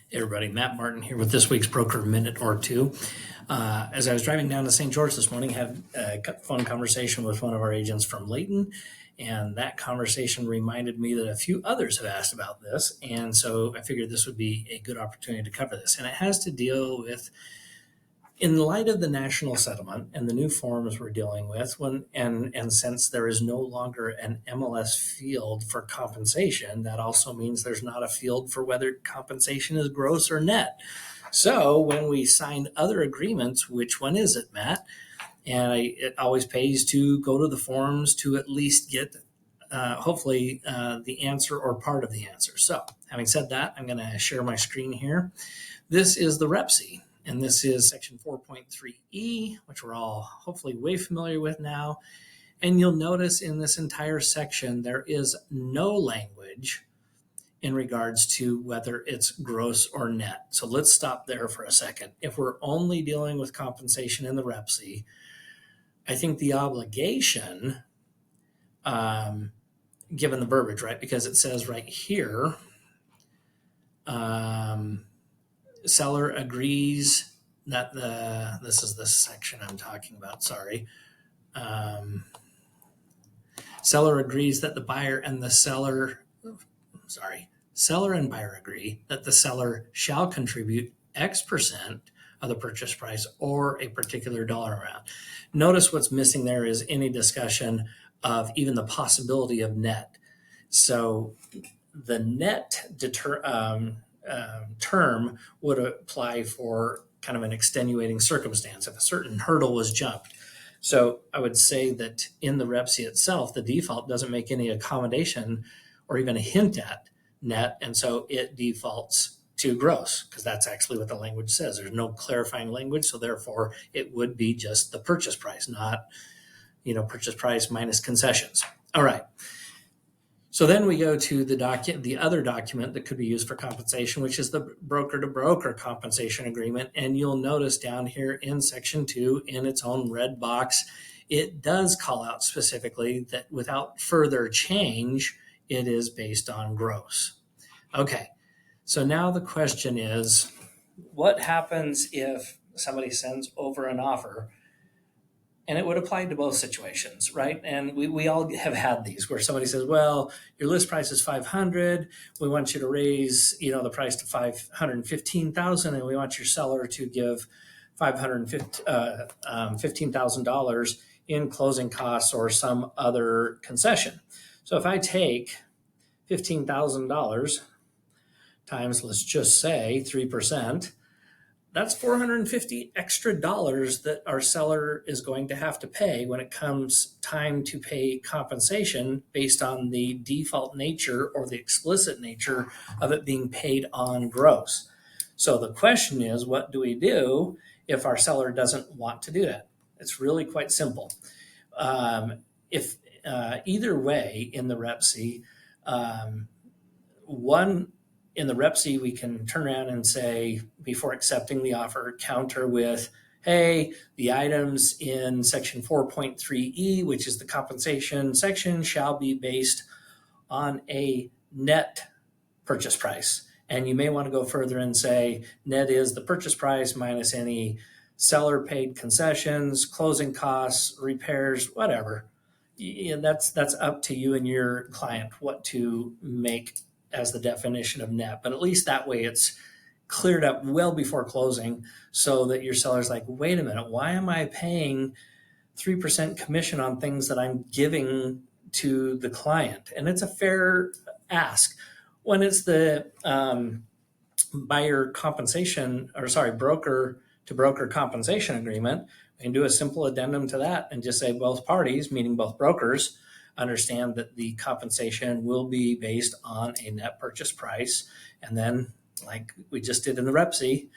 Hey everybody, Matt Martin here with this week's Broker Minute or Two. As I was driving down to St. George this morning, had a phone conversation with one of our agents from Layton, and that conversation reminded me that a few others have asked about this, and so I figured this would be a good opportunity to cover this. And it has to deal with, in light of the national settlement and the new forms we're dealing with, and since there is no longer an MLS field for compensation, that also means there's not a field for whether compensation is gross or net. So when we sign other agreements, which one is it, Matt? And it always pays to go to the forms to at least get hopefully the answer or part of the answer. So having said that, I'm going to share my screen here. This is the REPC. And this is section 4.3E, which we're all hopefully way familiar with now. And you'll notice in this entire section, there is no language in regards to whether it's gross or net. So let's stop there for a second. If we're only dealing with compensation in the REPC, I think the obligation, given the verbiage, right, because it says right here, seller agrees that this is the section I'm talking about, sorry. Seller agrees that the buyer and the seller and buyer agree that the seller shall contribute X% of the purchase price or a particular dollar amount. Notice what's missing there is any discussion of even the possibility of net. So the net term would apply for kind of an extenuating circumstance if a certain hurdle was jumped. So I would say that in the REPC itself, the default doesn't make any accommodation or even a hint at net, and so it defaults to gross because that's actually what the language says. There's no clarifying language, so therefore it would be just the purchase price, not purchase price minus concessions. All right. So then we go to the other document that could be used for compensation, which is the broker-to-broker compensation agreement. And you'll notice down here in section 2, in its own red box, it does call out specifically that without further change, it is based on gross. Okay, so now the question is, what happens if somebody sends over an offer? And it would apply to both situations, right? And we all have had these where somebody says, well, your list price is 500. We want you to raise, the price to 515,000, and we want your seller to give $15,000 in closing costs or some other concession. So if I take $15,000 times, let's just say 3%, that's $450 extra that our seller is going to have to pay when it comes time to pay compensation based on the default nature or the explicit nature of it being paid on gross. So the question is, what do we do if our seller doesn't want to do that? It's really quite simple. If either way in the REPC, in the REPC, we can turn around and say, before accepting the offer, counter with, hey, the items in section 4.3E, which is the compensation section, shall be based on a net purchase price. And you may want to go further and say, net is the purchase price minus any seller paid concessions, closing costs, repairs, whatever. That's up to you and your client what to make as the definition of net, but at least that way it's cleared up well before closing so that your seller's like, wait a minute, why am I paying 3% commission on things that I'm giving to the client? And it's a fair ask. When it's the broker to broker compensation agreement, we can do a simple addendum to that and just say both parties, meaning both brokers, understand that the compensation will be based on a net purchase price. And then, like we just did in the REPC,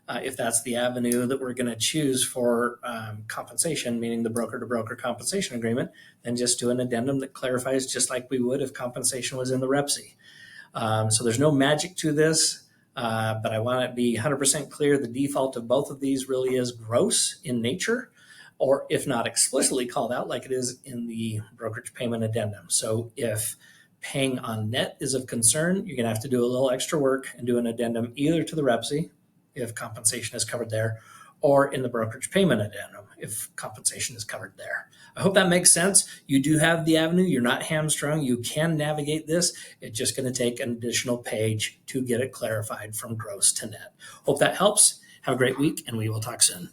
if that's the avenue that we're going to choose for compensation, meaning the broker-to-broker compensation agreement, then just do an addendum that clarifies just like we would if compensation was in the REPC. So there's no magic to this, but I want to be 100% clear. The default of both of these really is gross in nature, or if not explicitly called out like it is in the brokerage payment addendum. So if paying on net is of concern, you're going to have to do a little extra work and do an addendum either to the REPSI if compensation is covered there, or in the brokerage payment addendum if compensation is covered there. I hope that makes sense. You do have the avenue. You're not hamstrung. You can navigate this. It's just going to take an additional page to get it clarified from gross to net. Hope that helps. Have a great week, and we will talk soon.